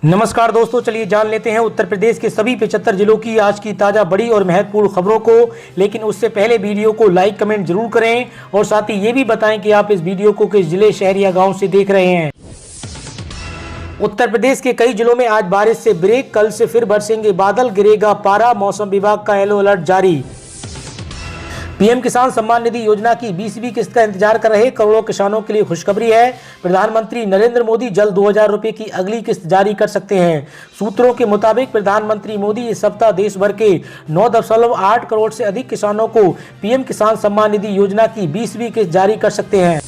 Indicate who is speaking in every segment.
Speaker 1: नमस्कार दोस्तों, चलिए जान लेते हैं उत्तर प्रदेश के सभी 75 जिलों की आज की ताज़ा बड़ी और महत्वपूर्ण खबरों को। लेकिन उससे पहले वीडियो को लाइक कमेंट जरूर करें और साथ ही ये भी बताएं कि आप इस वीडियो को किस जिले, शहर या गांव से देख रहे हैं। उत्तर प्रदेश के कई जिलों में आज बारिश से ब्रेक, कल से फिर बरसेंगे बादल, गिरेगा पारा, मौसम विभाग का येलो अलर्ट जारी। पीएम किसान सम्मान निधि योजना की 20वीं किस्त का इंतजार कर रहे करोड़ों किसानों के लिए खुशखबरी है। प्रधानमंत्री नरेंद्र मोदी जल्द 2000 रुपए की अगली किस्त जारी कर सकते हैं। सूत्रों के मुताबिक प्रधानमंत्री मोदी इस सप्ताह देश भर के 9.8 करोड़ से अधिक किसानों को पीएम किसान सम्मान निधि योजना की 20वीं किस्त जारी कर सकते हैं।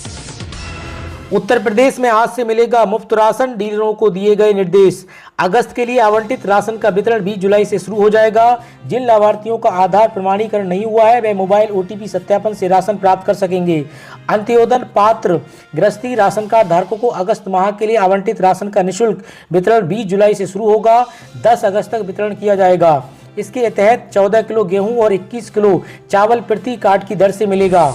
Speaker 1: उत्तर प्रदेश में आज से मिलेगा मुफ्त राशन, डीलरों को दिए गए निर्देश। अगस्त के लिए आवंटित राशन का वितरण 20 जुलाई से शुरू हो जाएगा। जिन लाभार्थियों का आधार प्रमाणीकरण नहीं हुआ है वे मोबाइल ओटीपी सत्यापन से राशन प्राप्त कर सकेंगे। अंत्योदय पात्र गृहस्थी राशन कार्ड धारकों को अगस्त माह के लिए आवंटित राशन का निःशुल्क वितरण 20 जुलाई से शुरू होगा। 10 अगस्त तक वितरण किया जाएगा। इसके तहत 14 किलो गेहूं और 21 किलो चावल प्रति कार्ड की दर से मिलेगा।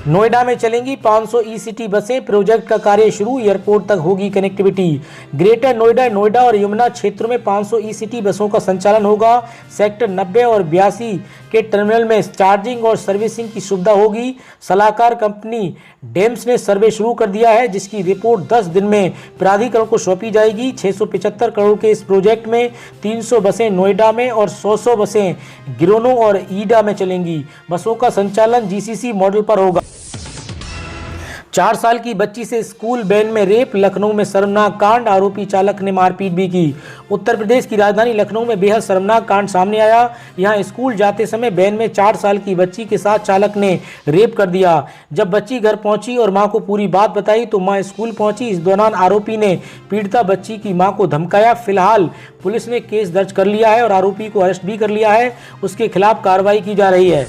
Speaker 1: नोएडा में चलेंगी 500 ईसीटी बसें, प्रोजेक्ट का कार्य शुरू, एयरपोर्ट तक होगी कनेक्टिविटी। ग्रेटर नोएडा और यमुना क्षेत्रों में 500 ईसीटी बसों का संचालन होगा। सेक्टर 90 और 82 के टर्मिनल में चार्जिंग और सर्विसिंग की सुविधा होगी। सलाहकार कंपनी डेम्स ने सर्वे शुरू कर दिया है, जिसकी रिपोर्ट 10 दिन में प्राधिकरण को सौंपी जाएगी। 675 करोड़ के इस प्रोजेक्ट में 300 बसें नोएडा में और 100 बसें गिरोनो और ईडा में चलेंगी। बसों का संचालन जीसीसी मॉडल पर होगा। 4 साल की बच्ची से स्कूल वैन में रेप, लखनऊ में शर्मनाक कांड, आरोपी चालक ने मारपीट भी की। उत्तर प्रदेश की राजधानी लखनऊ में बेहद शर्मनाक कांड सामने आया। यहां स्कूल जाते समय वैन में 4 साल की बच्ची के साथ चालक ने रेप कर दिया। जब बच्ची घर पहुंची और मां को पूरी बात बताई तो मां स्कूल पहुंची। इस दौरान आरोपी ने पीड़िता बच्ची की मां को धमकाया। फिलहाल पुलिस ने केस दर्ज कर लिया है और आरोपी को अरेस्ट भी कर लिया है। उसके खिलाफ कार्रवाई की जा रही है।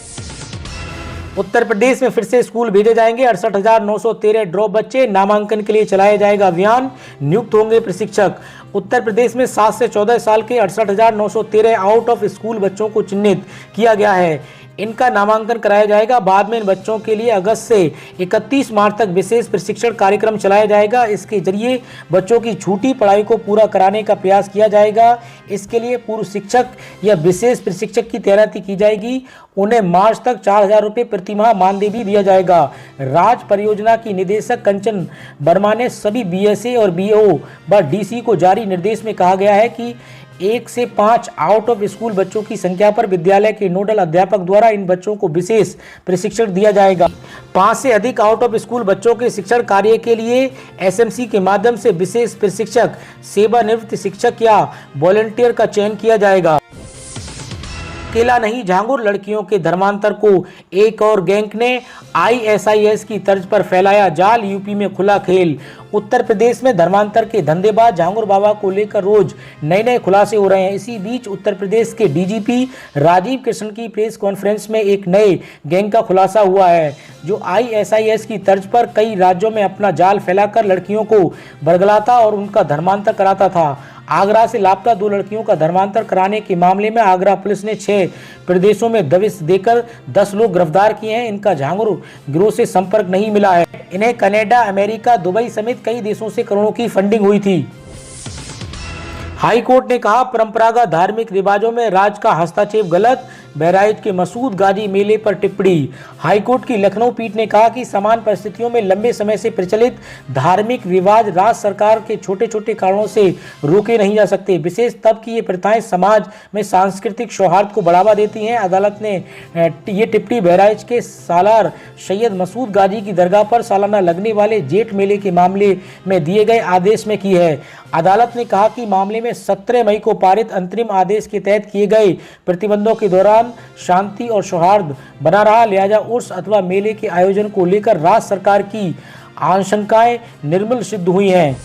Speaker 1: उत्तर प्रदेश में फिर से स्कूल भेजे जाएंगे 68,913 ड्रॉप बच्चे। नामांकन के लिए चलाया जाएगा अभियान, नियुक्त होंगे प्रशिक्षक। उत्तर प्रदेश में 7 से 14 साल के 68,913 आउट ऑफ स्कूल बच्चों को चिन्हित किया गया है। इनका नामांकन कराया जाएगा। बाद में इन बच्चों के लिए अगस्त से 31 मार्च तक विशेष प्रशिक्षण कार्यक्रम चलाया जाएगा। इसके जरिए बच्चों की छूटी पढ़ाई को पूरा कराने का प्रयास किया जाएगा। इसके लिए पूर्व शिक्षक या विशेष प्रशिक्षक की तैनाती की जाएगी। उन्हें मार्च तक 4,000 रुपये प्रतिमाह मानदेय भी दिया जाएगा। राज परियोजना की निदेशक कंचन वर्मा ने सभी बीएसए और बीओ व डीसी को जारी निर्देश में कहा गया है कि 1 से 5 आउट ऑफ स्कूल बच्चों की संख्या पर विद्यालय के नोडल अध्यापक द्वारा इन बच्चों को विशेष प्रशिक्षण दिया जाएगा। 5 से अधिक आउट ऑफ स्कूल बच्चों के शिक्षण कार्य के लिए एसएमसी के माध्यम से विशेष प्रशिक्षक, सेवानिवृत्त शिक्षक या वॉलंटियर का चयन किया जाएगा। अकेला नहीं, झांगुर लड़कियों के धर्मांतर को एक और गैंग ने आईएसआईएस की तर्ज पर फैलाया जाल, यूपी में खुला खेल। उत्तर प्रदेश में धर्मांतर के धंधेबाज झांगुर बाबा को लेकर रोज नए खुलासे हो रहे हैं। इसी बीच उत्तर प्रदेश के डीजीपी राजीव कृष्ण की प्रेस कॉन्फ्रेंस में एक नए गैंग का खुलासा हुआ है, जो आईएसआईएस की तर्ज पर कई राज्यों में अपना जाल फैलाकर लड़कियों को बरगलाता और उनका धर्मांतर कराता था। आगरा से लापता 2 लड़कियों का धर्मांतर कराने के मामले में आगरा पुलिस ने 6 प्रदेशों में दबिश देकर 10 लोग गिरफ्तार किए हैं। इनका झांगुर गिरोह से संपर्क नहीं मिला है। इन्हें कनाडा, अमेरिका, दुबई समेत कई देशों से करोड़ों की फंडिंग हुई थी। हाई कोर्ट ने कहा परंपरागत धार्मिक रिवाजों में राज्य का हस्तक्षेप गलत। बहराइच के मसूद गाजी मेले पर टिप्पणी। हाईकोर्ट की लखनऊ पीठ ने कहा कि समान परिस्थितियों में लंबे समय से प्रचलित धार्मिक रिवाज राज्य सरकार के छोटे छोटे कारणों से रोके नहीं जा सकते, विशेष तब कि ये प्रथाएं समाज में सांस्कृतिक सौहार्द को बढ़ावा देती हैं। अदालत ने ये टिप्पणी बहराइच के सालार सैयद मसूद गाजी की दरगाह पर सालाना लगने वाले जेठ मेले के मामले में दिए गए आदेश में की है। अदालत ने कहा कि मामले में 17 मई को पारित अंतरिम आदेश के तहत किए गए प्रतिबंधों के दौरान शांति और सौहार्द बना रहा, लिहाजा उर्स अथवा मेले के आयोजन को लेकर राज्य सरकार की आशंकाएं निर्मूल सिद्ध हुई हैं।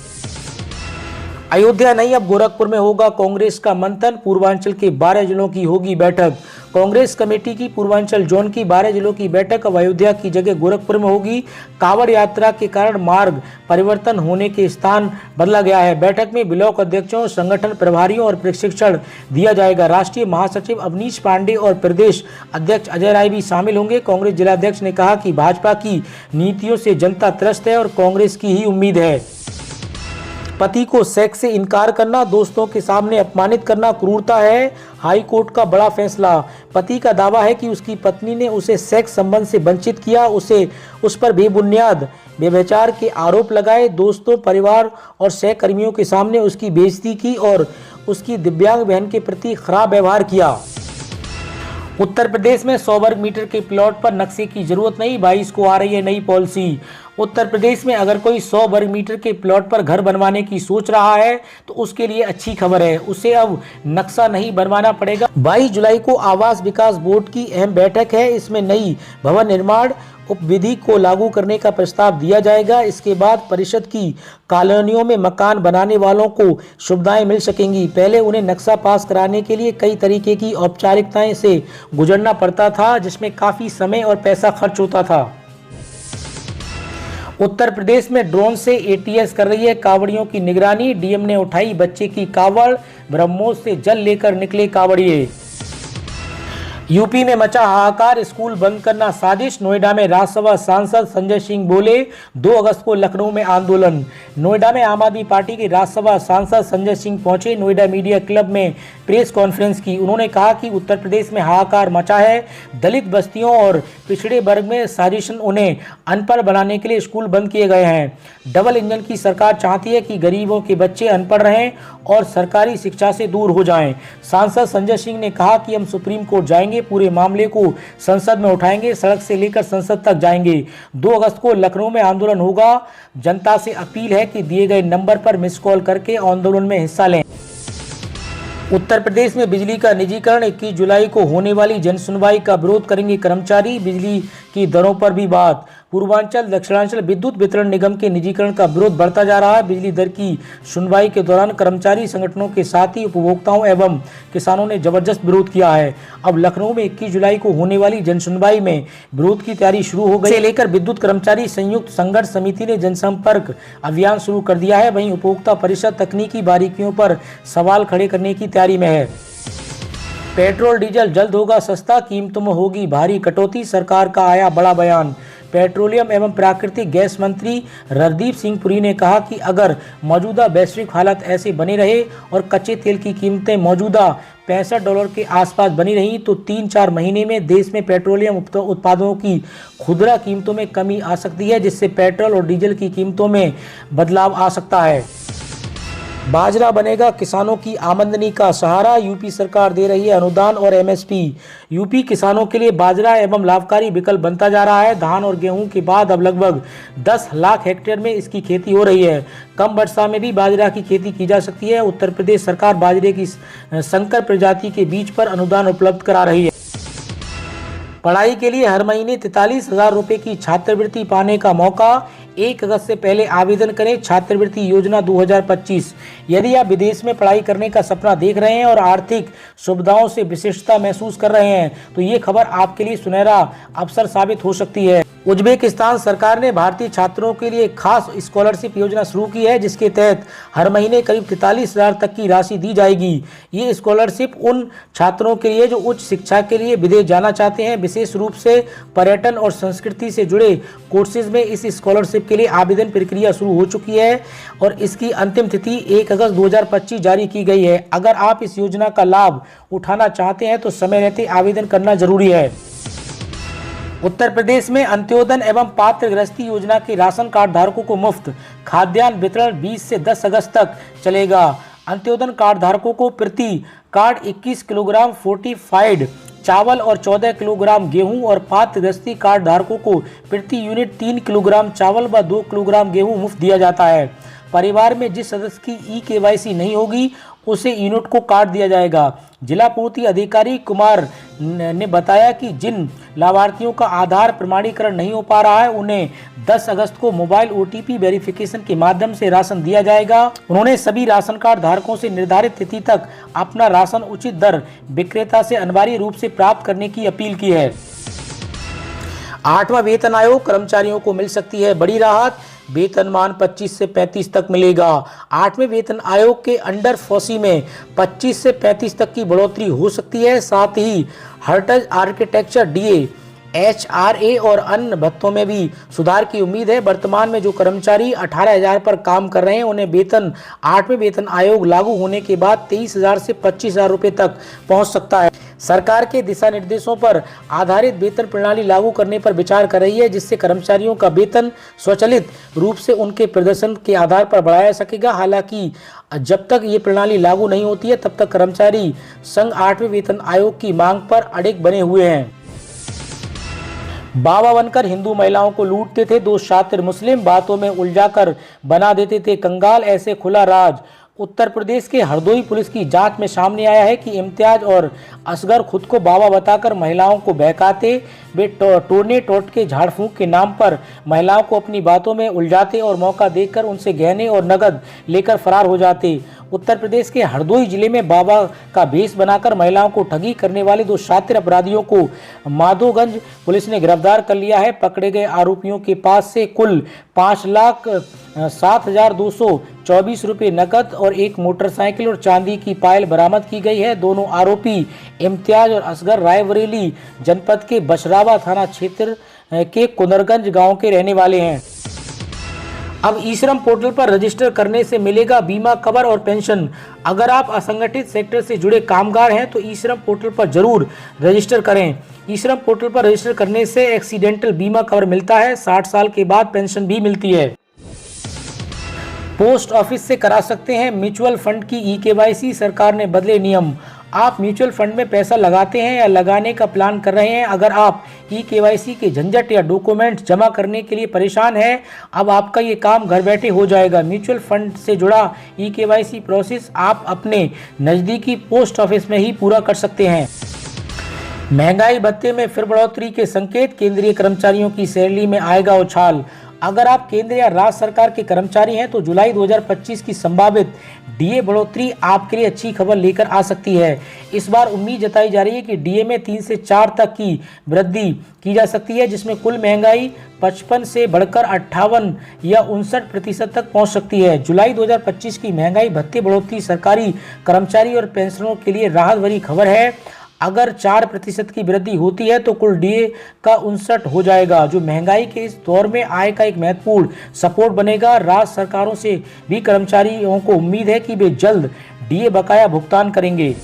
Speaker 1: अयोध्या नहीं, अब गोरखपुर में होगा कांग्रेस का मंथन। पूर्वांचल के 12 जिलों की होगी बैठक। कांग्रेस कमेटी की पूर्वांचल जोन की 12 जिलों की बैठक अब अयोध्या की जगह गोरखपुर में होगी। कांवड़ यात्रा के कारण मार्ग परिवर्तन होने के स्थान बदला गया है। बैठक में ब्लॉक अध्यक्षों, संगठन प्रभारियों और प्रशिक्षण दिया जाएगा। राष्ट्रीय महासचिव अवनीश पांडे और प्रदेश अध्यक्ष अजय राय भी शामिल होंगे। कांग्रेस जिलाध्यक्ष ने कहा कि भाजपा की नीतियों से जनता त्रस्त है और कांग्रेस की ही उम्मीद है। पति को सेक्स से इनकार करना, दोस्तों के सामने अपमानित करना क्रूरता है। हाई कोर्ट का बड़ा फैसला। पति का दावा है कि उसकी पत्नी ने उसे सेक्स संबंध से वंचित किया, उस पर बेबुनियाद व्यभिचार के आरोप लगाए। दोस्तों, परिवार और सहकर्मियों के सामने उसकी बेइज्जती की और उसकी दिव्यांग बहन के प्रति खराब व्यवहार किया। उत्तर प्रदेश में 100 वर्ग मीटर के प्लॉट पर नक्शे की जरूरत नहीं, 22 को आ रही है नई पॉलिसी। उत्तर प्रदेश में अगर कोई 100 वर्ग मीटर के प्लॉट पर घर बनवाने की सोच रहा है तो उसके लिए अच्छी खबर है, उसे अब नक्शा नहीं बनवाना पड़ेगा। 22 जुलाई को आवास विकास बोर्ड की अहम बैठक है। इसमें नई भवन निर्माण उपविधि को लागू करने का प्रस्ताव दिया जाएगा। इसके बाद परिषद की कॉलोनियों में मकान बनाने वालों को सुविधाएं मिल सकेंगी। पहले उन्हें नक्शा पास कराने के लिए कई तरीके की औपचारिकताएं से गुजरना पड़ता था, जिसमें काफी समय और पैसा खर्च होता था। उत्तर प्रदेश में ड्रोन से एटीएस कर रही है कांवड़ियों की निगरानी। डीएम ने उठाई बच्चे की कांवड़, ब्रह्मोस से जल लेकर निकले कांवड़िए। यूपी में मचा हाहाकार, स्कूल बंद करना साजिश। नोएडा में राज्यसभा सांसद संजय सिंह बोले, 2 अगस्त को लखनऊ में आंदोलन। नोएडा में आम आदमी पार्टी के राज्यसभा सांसद संजय सिंह पहुंचे, नोएडा मीडिया क्लब में प्रेस कॉन्फ्रेंस की। उन्होंने कहा कि उत्तर प्रदेश में हाहाकार मचा है, दलित बस्तियों और पिछड़े वर्ग में साजिश, उन्हें अनपढ़ बनाने के लिए स्कूल बंद किए गए हैं। डबल इंजन की सरकार चाहती है कि गरीबों के बच्चे अनपढ़ रहें और सरकारी शिक्षा से दूर हो जाएं। सांसद संजय सिंह ने कहा कि हम सुप्रीम कोर्ट जाएंगे, पूरे मामले को संसद में उठाएंगे, सड़क से लेकर संसद तक जाएंगे। 2 अगस्त को लखनऊ में आंदोलन होगा। जनता से अपील है कि दिए गए नंबर पर मिस कॉल करके आंदोलन में हिस्सा लें। उत्तर प्रदेश में बिजली का निजीकरण, 21 जुलाई को होने वाली जनसुनवाई का विरोध करेंगे कर्मचारी। बिजली की दरों पर भी बात। पूर्वांचल दक्षिणांचल विद्युत वितरण निगम के निजीकरण का विरोध बढ़ता जा रहा है। बिजली दर की सुनवाई के दौरान कर्मचारी संगठनों के साथ ही उपभोक्ताओं एवं किसानों ने जबरदस्त विरोध किया है। अब लखनऊ में 21 जुलाई को होने वाली जनसुनवाई में विरोध की तैयारी शुरू हो गई। इसे लेकर विद्युत कर्मचारी संयुक्त संघर्ष समिति ने जनसंपर्क अभियान शुरू कर दिया है। वहीं उपभोक्ता परिषद तकनीकी बारीकियों पर सवाल खड़े करने की तैयारी में है। पेट्रोल डीजल जल्द होगा सस्ता, कीमतों में होगी भारी कटौती, सरकार का आया बड़ा बयान। पेट्रोलियम एवं प्राकृतिक गैस मंत्री रणदीप सिंह पुरी ने कहा कि अगर मौजूदा वैश्विक हालात ऐसे बने रहे और कच्चे तेल की कीमतें मौजूदा $65 के आसपास बनी रही तो 3-4 महीने में देश में पेट्रोलियम उत्पादों की खुदरा कीमतों में कमी आ सकती है, जिससे पेट्रोल और डीजल की कीमतों में बदलाव आ सकता है। बाजरा बनेगा किसानों की आमदनी का सहारा, यूपी सरकार दे रही है अनुदान और एमएसपी। यूपी किसानों के लिए बाजरा एवं लाभकारी विकल्प बनता जा रहा है। धान और गेहूं के बाद अब लगभग 10 लाख हेक्टेयर में इसकी खेती हो रही है। कम वर्षा में भी बाजरा की खेती की जा सकती है। उत्तर प्रदेश सरकार बाजरे की संकर प्रजाति के बीज पर अनुदान उपलब्ध करा रही है। पढ़ाई के लिए हर महीने 43,000 रुपए की छात्रवृत्ति पाने का मौका, 1 अगस्त से पहले आवेदन करें। छात्रवृत्ति योजना 2025। यदि आप विदेश में पढ़ाई करने का सपना देख रहे हैं और आर्थिक सुविधाओं से विशिष्टता महसूस कर रहे हैं तो ये खबर आपके लिए सुनहरा अवसर साबित हो सकती है। उज्बेकिस्तान सरकार ने भारतीय छात्रों के लिए खास स्कॉलरशिप योजना शुरू की है, जिसके तहत हर महीने करीब 43,000 तक की राशि दी जाएगी। ये स्कॉलरशिप उन छात्रों के लिए जो उच्च शिक्षा के लिए विदेश जाना चाहते हैं, विशेष रूप से पर्यटन और संस्कृति से जुड़े कोर्सेज में इस स्कॉलरशिप के लिए आवेदन प्रक्रिया शुरू हो चुकी है और इसकी अंतिम तिथि 1 अगस्त 2025 जारी की गई है। अगर आप इस योजना का लाभ उठाना चाहते हैं तो समय रहते आवेदन करना जरूरी है। उत्तर प्रदेश में अंत्योदय एवं पात्र गृहस्थी योजना के राशन कार्ड धारकों को मुफ्त खाद्यान्न वितरण 20 से 10 अगस्त तक चलेगा। अंत्योदय कार्ड धारकों को प्रति कार्ड 21 किलोग्राम फोर्टिफाइड चावल और 14 किलोग्राम गेहूं और पात्र गृहस्थी कार्ड धारकों को प्रति यूनिट 3 किलोग्राम चावल व 2 किलोग्राम गेहूं मुफ्त दिया जाता है। परिवार में जिस सदस्य की KYC नहीं होगी उसे यूनिट को काट दिया जाएगा। जिला पूर्ति अधिकारी कुमार ने बताया कि जिन लाभार्थियों का आधार प्रमाणीकरण नहीं हो पा रहा है उन्हें 10 अगस्त को मोबाइल OTP वेरिफिकेशन के माध्यम से राशन दिया जाएगा। उन्होंने सभी राशन कार्ड धारकों से निर्धारित तिथि तक अपना राशन उचित दर विक्रेता से अनिवार्य रूप से प्राप्त करने की अपील की है। 8वां वेतन आयोग कर्मचारियों को मिल सकती है बड़ी राहत, वेतनमान 25 से 35 तक मिलेगा। 8वें वेतन आयोग के अंडर 40 में 25 से 35 तक की बढ़ोतरी हो सकती है। साथ ही हर्टज आर्किटेक्चर DA HRA और अन्य भत्तों में भी सुधार की उम्मीद है। वर्तमान में जो कर्मचारी 18,000 पर काम कर रहे हैं उन्हें वेतन 8वें वेतन आयोग लागू होने के बाद 23,000 से 25,000 रुपये तक पहुंच सकता है। सरकार के दिशा निर्देशों पर आधारित वेतन प्रणाली लागू करने पर विचार कर रही है, जिससे कर्मचारियों का वेतन स्वचालित रूप से उनके प्रदर्शन के आधार पर बढ़ाया जा सकेगा। हालांकि जब तक ये प्रणाली लागू नहीं होती है तब तक कर्मचारी संघ 8वें वेतन आयोग की मांग पर अड़िग बने हुए हैं। बाबा बनकर हिंदू महिलाओं को लूटते थे दो शातिर मुस्लिम, बातों में उलझाकर बना देते थे कंगाल, ऐसे खुला राज। उत्तर प्रदेश के हरदोई पुलिस की जांच में सामने आया है कि इम्तियाज और असगर खुद को बाबा बताकर महिलाओं को बहकाते, वे टोने टोटके झाड़ फूंक के नाम पर महिलाओं को अपनी बातों में उलझाते और मौका देकर उनसे गहने और नगद लेकर फरार हो जाते। उत्तर प्रदेश के हरदोई जिले में बाबा का भेष बनाकर महिलाओं को ठगी करने वाले दो शातिर अपराधियों को माधोगंज पुलिस ने गिरफ्तार कर लिया है। पकड़े गए आरोपियों के पास से कुल 5,07,224 रुपये नकद और एक मोटरसाइकिल और चांदी की पायल बरामद की गई है। दोनों आरोपी इम्तियाज और असगर रायबरेली जनपद के बशरावा थाना क्षेत्र के कुंदरगंज गांव के रहने वाले हैं। अब ई श्रम पोर्टल पर रजिस्टर करने से मिलेगा बीमा कवर और पेंशन। अगर आप असंगठित सेक्टर से जुड़े कामगार हैं तो ई श्रम पोर्टल पर जरूर रजिस्टर करें। ई श्रम पोर्टल पर रजिस्टर करने से एक्सीडेंटल बीमा कवर मिलता है, 60 साल के बाद पेंशन भी मिलती है। पोस्ट ऑफिस से करा सकते हैं म्यूचुअल फंड की ई-KYC, सरकार ने बदले नियम। आप म्यूचुअल फंड में पैसा लगाते हैं या लगाने का प्लान कर रहे हैं, अगर आप ई-KYC के झंझट या डॉक्यूमेंट जमा करने के लिए परेशान हैं, अब आपका ये काम घर बैठे हो जाएगा। म्यूचुअल फंड से जुड़ा ई-KYC प्रोसेस आप अपने नज़दीकी पोस्ट ऑफिस में ही पूरा कर सकते हैं। महंगाई भत्ते में फिर बढ़ोतरी के संकेत, केंद्रीय कर्मचारियों की सैलरी में आएगा उछाल। अगर आप केंद्र या राज्य सरकार के कर्मचारी हैं तो जुलाई 2025 की संभावित डीए बढ़ोतरी आपके लिए अच्छी खबर लेकर आ सकती है। इस बार उम्मीद जताई जा रही है कि डीए में 3 से 4 तक की वृद्धि की जा सकती है, जिसमें कुल महंगाई 55 से बढ़कर 58 या 59% तक पहुंच सकती है। जुलाई 2025 की महंगाई भत्ते बढ़ोतरी सरकारी कर्मचारी और पेंशनरों के लिए राहत भरी खबर है। अगर 4% की वृद्धि होती है तो कुल डीए का 59 हो जाएगा, जो महंगाई के इस दौर में आय का एक महत्वपूर्ण सपोर्ट बनेगा। राज्य सरकारों से भी कर्मचारियों को उम्मीद है कि वे जल्द डीए बकाया भुगतान करेंगे।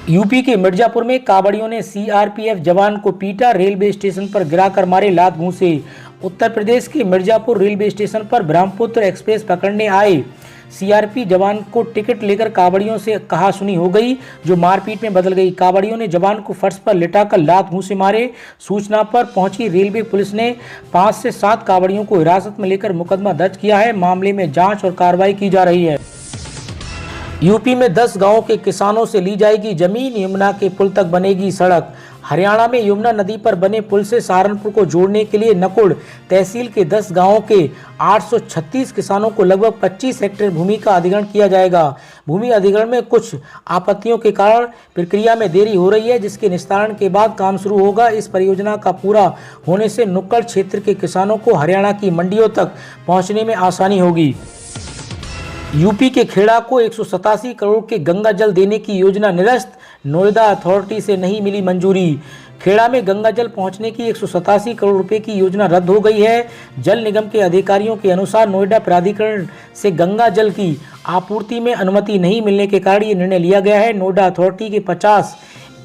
Speaker 1: यूपी के मिर्जापुर में कांवड़ियों ने सीआरपीएफ जवान को पीटा, रेलवे स्टेशन पर गिराकर मारे लात घूंसे। उत्तर प्रदेश के मिर्जापुर रेलवे स्टेशन पर ब्रह्मपुत्र एक्सप्रेस पकड़ने आए सीआरपी जवान को टिकट लेकर कांवड़ियों से कहासुनी हो गई, जो मारपीट में बदल गई। कांवड़ियों ने जवान को फर्श पर लिटाकर लात मुंह से मारे। सूचना पर पहुंची रेलवे पुलिस ने 5 से 7 कांवड़ियों को हिरासत में लेकर मुकदमा दर्ज किया है। मामले में जांच और कार्रवाई की जा रही है। यूपी में 10 गांवों के किसानों से ली जाएगी जमीन, यमुना के पुल तक बनेगी सड़क। हरियाणा में यमुना नदी पर बने पुल से सहारनपुर को जोड़ने के लिए नकुड़ तहसील के 10 गांवों के 836 किसानों को लगभग 25 हेक्टेयर भूमि का अधिग्रहण किया जाएगा। भूमि अधिग्रहण में कुछ आपत्तियों के कारण प्रक्रिया में देरी हो रही है, जिसके निस्तारण के बाद काम शुरू होगा। इस परियोजना का पूरा होने से नुक्कड़ क्षेत्र के किसानों को हरियाणा की मंडियों तक पहुँचने में आसानी होगी। यूपी के खेड़ा को 187 करोड़ के गंगा जल देने की योजना निरस्त, नोएडा अथॉरिटी से नहीं मिली मंजूरी। खेड़ा में गंगा जल पहुंचने की 187 करोड़ रुपए की योजना रद्द हो गई है। जल निगम के अधिकारियों के अनुसार नोएडा प्राधिकरण से गंगा जल की आपूर्ति में अनुमति नहीं मिलने के कारण ये निर्णय लिया गया है। नोएडा अथॉरिटी के 50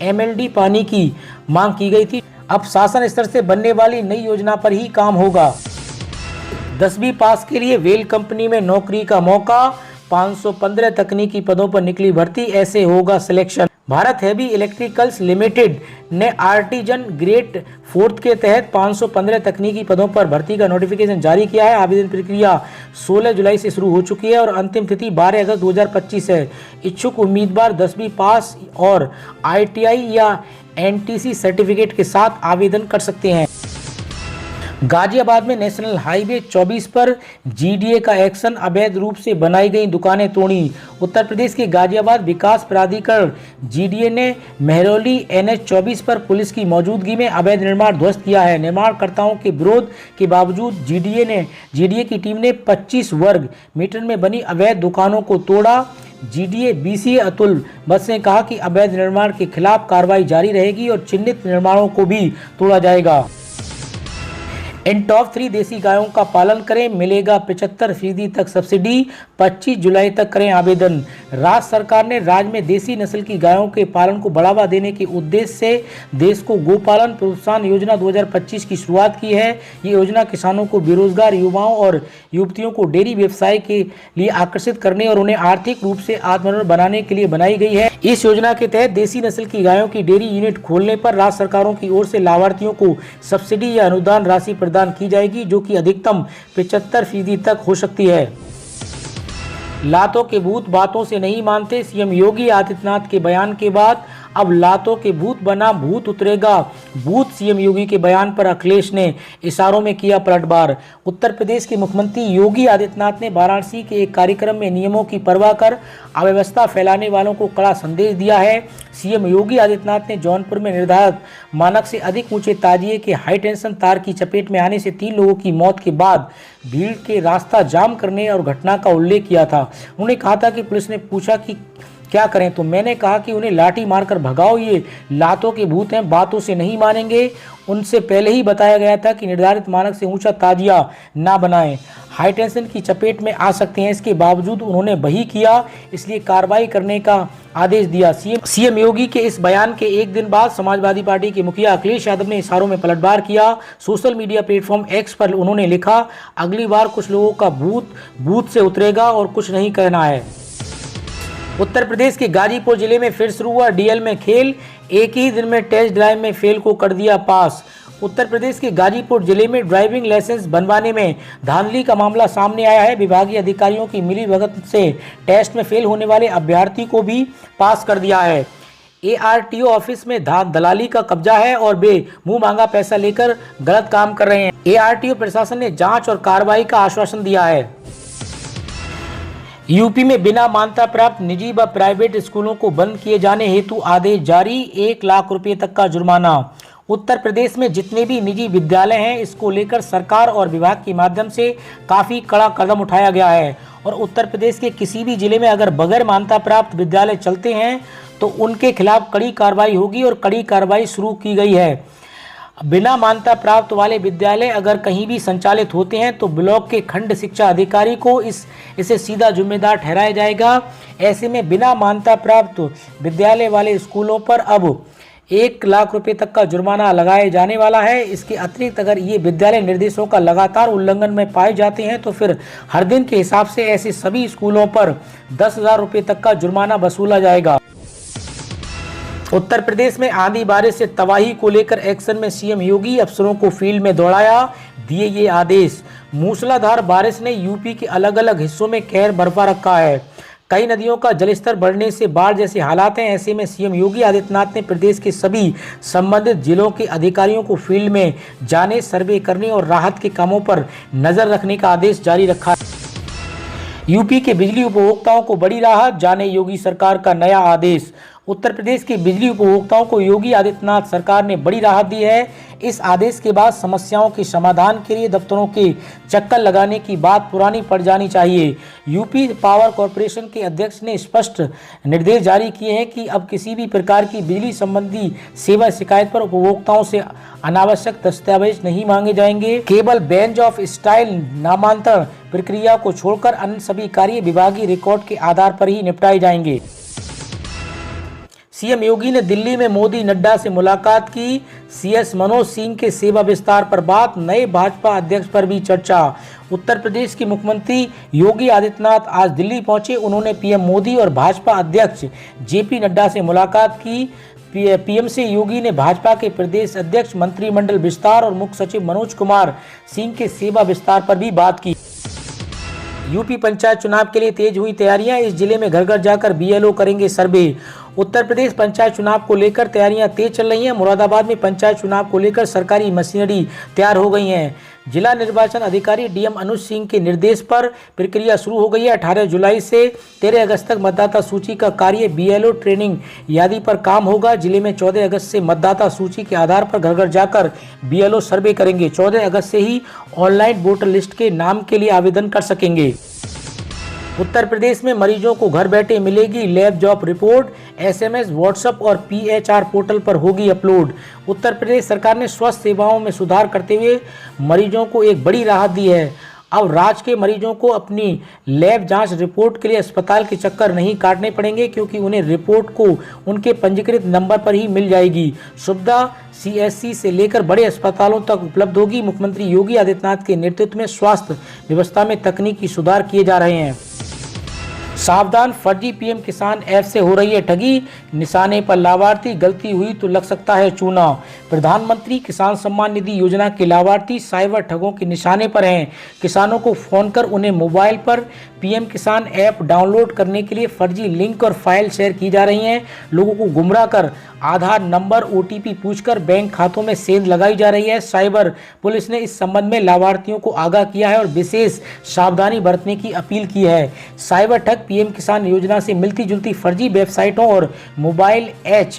Speaker 1: MLD पानी की मांग की गई थी। अब शासन स्तर से बनने वाली नई योजना पर ही काम होगा। 10वीं पास के लिए वेल कंपनी में नौकरी का मौका, 515 तकनीकी पदों पर निकली भर्ती, ऐसे होगा selection. Bharat heavy electricals limited ने आर्टिजन ग्रेड 4 के तहत 515 तकनीकी पदों पर भर्ती का नोटिफिकेशन जारी किया है। आवेदन प्रक्रिया 16 जुलाई से शुरू हो चुकी है और अंतिम तिथि 12 अगस्त 2025 है। इच्छुक उम्मीदवार 10वीं पास और ITI या NTC सर्टिफिकेट के साथ आवेदन कर सकते हैं। गाजियाबाद में नेशनल हाईवे 24 पर GDA का एक्शन, अवैध रूप से बनाई गई दुकानें तोड़ी। उत्तर प्रदेश के गाजियाबाद विकास प्राधिकरण GDA ने मेहरौली NH 24 पर पुलिस की मौजूदगी में अवैध निर्माण ध्वस्त किया है। निर्माणकर्ताओं के विरोध के बावजूद GDA की टीम ने 25 वर्ग मीटर में बनी अवैध दुकानों को तोड़ा। जीडीए बीसीए अतुल बस ने कहा कि अवैध निर्माण के खिलाफ कार्रवाई जारी रहेगी और चिन्हित निर्माणों को भी तोड़ा जाएगा। इन टॉप 3 देसी गायों का पालन करें, मिलेगा 75% तक सब्सिडी, 25 जुलाई तक करें आवेदन। राज्य सरकार ने राज्य में देसी नस्ल की गायों के पालन को बढ़ावा देने के उद्देश्य से देश को गोपालन प्रोत्साहन योजना 2025 की शुरुआत की है। ये योजना किसानों को, बेरोजगार युवाओं और युवतियों को डेयरी व्यवसाय के लिए आकर्षित करने और उन्हें आर्थिक रूप से आत्मनिर्भर बनाने के लिए बनाई गई है। इस योजना के तहत देसी नस्ल की गायों की डेयरी यूनिट खोलने पर राज्य सरकारों की ओर से लाभार्थियों को सब्सिडी या अनुदान राशि प्रदान की जाएगी, जो कि अधिकतम 75% तक हो सकती है। लातों के भूत बातों से नहीं मानते, सीएम योगी आदित्यनाथ के बयान के बाद अब लातों के भूत बना भूत उतरेगा भूत। सीएम योगी के बयान पर अखिलेश ने इशारों में किया पलटवार। उत्तर प्रदेश के मुख्यमंत्री योगी आदित्यनाथ ने वाराणसी के एक कार्यक्रम में नियमों की परवाह कर अव्यवस्था फैलाने वालों को कड़ा संदेश दिया है। सीएम योगी आदित्यनाथ ने जौनपुर में निर्धारित मानक से अधिक ऊंचे ताजिए के हाई टेंशन तार की चपेट में आने से 3 लोगों की मौत के बाद भीड़ के रास्ता जाम करने और घटना का उल्लेख किया था। उन्होंने कहा था कि पुलिस ने पूछा कि क्या करें, तो मैंने कहा कि उन्हें लाठी मारकर भगाओ, ये लातों के भूत हैं, बातों से नहीं मानेंगे। उनसे पहले ही बताया गया था कि निर्धारित मानक से ऊंचा ताजिया ना बनाएं, हाई टेंशन की चपेट में आ सकते हैं। इसके बावजूद उन्होंने वही किया, इसलिए कार्रवाई करने का आदेश दिया। सीएम योगी के इस बयान के एक दिन बाद समाजवादी पार्टी के मुखिया अखिलेश यादव ने इशारों में पलटवार किया। सोशल मीडिया प्लेटफॉर्म एक्स पर उन्होंने लिखा, अगली बार कुछ लोगों का भूत से उतरेगा और कुछ नहीं कहना है। उत्तर प्रदेश के गाजीपुर जिले में फिर शुरू हुआ डीएल में खेल, एक ही दिन में टेस्ट ड्राइव में फेल को कर दिया पास। उत्तर प्रदेश के गाजीपुर जिले में ड्राइविंग लाइसेंस बनवाने में धांधली का मामला सामने आया है। विभागीय अधिकारियों की मिलीभगत से टेस्ट में फेल होने वाले अभ्यर्थी को भी पास कर दिया है। एआरटीओ ऑफिस में दलाली का कब्जा है और वे मुंह मांगा पैसा लेकर गलत काम कर रहे हैं। एआरटीओ प्रशासन ने जांच और कार्रवाई का आश्वासन दिया है। यूपी में बिना मान्यता प्राप्त निजी व प्राइवेट स्कूलों को बंद किए जाने हेतु आदेश जारी, 1 लाख रुपए तक का जुर्माना। उत्तर प्रदेश में जितने भी निजी विद्यालय हैं, इसको लेकर सरकार और विभाग के माध्यम से काफ़ी कड़ा कदम उठाया गया है और उत्तर प्रदेश के किसी भी जिले में अगर बगैर मान्यता प्राप्त विद्यालय चलते हैं तो उनके खिलाफ कड़ी कार्रवाई होगी और कड़ी कार्रवाई शुरू की गई है। बिना मान्यता प्राप्त वाले विद्यालय अगर कहीं भी संचालित होते हैं तो ब्लॉक के खंड शिक्षा अधिकारी को इसे सीधा जिम्मेदार ठहराया जाएगा। ऐसे में बिना मान्यता प्राप्त विद्यालय वाले स्कूलों पर अब 1 लाख रुपए तक का जुर्माना लगाया जाने वाला है। इसके अतिरिक्त अगर ये विद्यालय निर्देशों का लगातार उल्लंघन में पाए जाते हैं तो फिर हर दिन के हिसाब से ऐसे सभी स्कूलों पर 10,000 रुपए तक का जुर्माना वसूला जाएगा। उत्तर प्रदेश में आंधी बारिश से तबाही को लेकर एक्शन में सीएम योगी, अफसरों को फील्ड में दौड़ाया, दिए ये आदेश। मूसलाधार बारिश ने यूपी के अलग अलग हिस्सों में कहर बरपा रखा है। कई नदियों का जलस्तर बढ़ने से बाढ़ जैसे हालात हैं। ऐसे में सीएम योगी आदित्यनाथ ने प्रदेश के सभी संबंधित जिलों के अधिकारियों को फील्ड में जाने, सर्वे करने और राहत के कामों पर नजर रखने का आदेश जारी रखा है। यूपी के बिजली उपभोक्ताओं को बड़ी राहत, जाने योगी सरकार का नया आदेश। उत्तर प्रदेश के बिजली उपभोक्ताओं को योगी आदित्यनाथ सरकार ने बड़ी राहत दी है। इस आदेश के बाद समस्याओं के समाधान के लिए दफ्तरों के चक्कर लगाने की बात पुरानी पड़ जानी चाहिए। यूपी पावर कॉरपोरेशन के अध्यक्ष ने स्पष्ट निर्देश जारी किए हैं कि अब किसी भी प्रकार की बिजली संबंधी सेवा शिकायत पर उपभोक्ताओं से अनावश्यक दस्तावेज नहीं मांगे जाएंगे। केवल बेंच ऑफ स्टाइल नामांतरण प्रक्रिया को छोड़कर अन्य सभी कार्य विभागीय रिकॉर्ड के आधार पर ही निपटाए जाएंगे। सीएम योगी ने दिल्ली में मोदी नड्डा से मुलाकात की, सीएस मनोज सिंह के सेवा विस्तार पर बात, नए भाजपा अध्यक्ष पर भी चर्चा। उत्तर प्रदेश के मुख्यमंत्री योगी आदित्यनाथ आज दिल्ली पहुंचे। उन्होंने पीएम मोदी और भाजपा अध्यक्ष जेपी नड्डा से मुलाकात की। पीएम से योगी ने भाजपा के प्रदेश अध्यक्ष, मंत्रिमंडल विस्तार और मुख्य सचिव मनोज कुमार सिंह के सेवा विस्तार पर भी बात की। यूपी पंचायत चुनाव के लिए तेज हुई तैयारियां, इस जिले में घर घर जाकर बीएलओ करेंगे सर्वे। उत्तर प्रदेश पंचायत चुनाव को लेकर तैयारियां तेज चल रही हैं। मुरादाबाद में पंचायत चुनाव को लेकर सरकारी मशीनरी तैयार हो गई हैं। जिला निर्वाचन अधिकारी डीएम अनुज सिंह के निर्देश पर प्रक्रिया शुरू हो गई है। 18 जुलाई से 13 अगस्त तक मतदाता सूची का कार्य बीएलओ ट्रेनिंग यादी पर काम होगा। जिले में 14 अगस्त से मतदाता सूची के आधार पर घर घर जाकर बीएलओ सर्वे करेंगे। 14 अगस्त से ही ऑनलाइन वोटर लिस्ट के नाम के लिए आवेदन कर सकेंगे। उत्तर प्रदेश में मरीजों को घर बैठे मिलेगी lab job report, SMS, WhatsApp और पीएचआर पोर्टल पर होगी अपलोड। उत्तर प्रदेश सरकार ने स्वास्थ्य सेवाओं में सुधार करते हुए मरीजों को एक बड़ी राहत दी है। अब राज्य के मरीजों को अपनी लैब जांच रिपोर्ट के लिए अस्पताल के चक्कर नहीं काटने पड़ेंगे, क्योंकि उन्हें रिपोर्ट को उनके पंजीकृत नंबर पर ही मिल जाएगी। सुविधा सीएससी से लेकर बड़े अस्पतालों तक उपलब्ध होगी। मुख्यमंत्री योगी आदित्यनाथ के नेतृत्व में स्वास्थ्य व्यवस्था में तकनीकी सुधार किए जा रहे हैं। सावधान, फर्जी पीएम किसान ऐप से हो रही है ठगी, निशाने पर लाभार्थी, गलती हुई तो लग सकता है चूना। प्रधानमंत्री किसान सम्मान निधि योजना के लाभार्थी साइबर ठगों के निशाने पर हैं। किसानों को फोन कर उन्हें मोबाइल पर पीएम किसान ऐप डाउनलोड करने के लिए फर्जी लिंक और फाइल शेयर की जा रही हैं। लोगों को गुमराह कर आधार नंबर, ओटीपी पूछकर बैंक खातों में सेंध लगाई जा रही है। साइबर पुलिस ने इस संबंध में लाभार्थियों को आगाह किया है और विशेष सावधानी बरतने की अपील की है। साइबर ठग पीएम किसान योजना से मिलती जुलती फर्जी वेबसाइटों और मोबाइल ऐप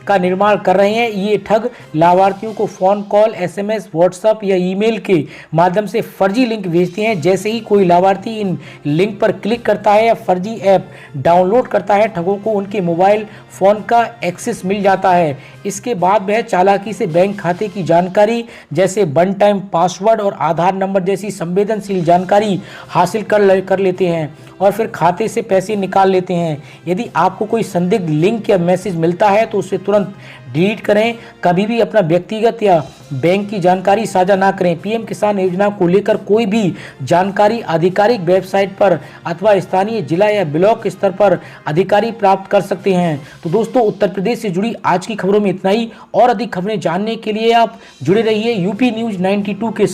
Speaker 1: का निर्माण कर रहे हैं। ये ठग लाभार्थियों को फोन कॉल, एसएमएस, व्हाट्सएप या ईमेल के माध्यम से फर्जी लिंक भेजते हैं। जैसे ही कोई लाभार्थी इन लिंक पर क्लिक करता है या फर्जी ऐप डाउनलोड करता है, ठगों को उनके मोबाइल फोन का एक्सेस मिल जाता है। इसके बाद वह चालाकी से बैंक खाते की जानकारी जैसे वन टाइम पासवर्ड और आधार नंबर जैसी संवेदनशील जानकारी हासिल कर लेते हैं और फिर खाते से पैसे निकाल लेते हैं। यदि आपको कोई संदिग्ध लिंक या मैसेज मिलता है तो उसे तुरंत डिलीट करें। कभी भी अपना व्यक्तिगत या बैंक की जानकारी साझा ना करें। पीएम किसान योजना को लेकर कोई भी जानकारी आधिकारिक वेबसाइट पर अथवा स्थानीय जिला या ब्लॉक स्तर पर अधिकारी प्राप्त कर सकते हैं। तो दोस्तों, उत्तर प्रदेश से जुड़ी आज की खबरों में इतना ही। और अधिक खबरें जानने के लिए आप जुड़े रहिए यूपी न्यूज़ 92 के साथ।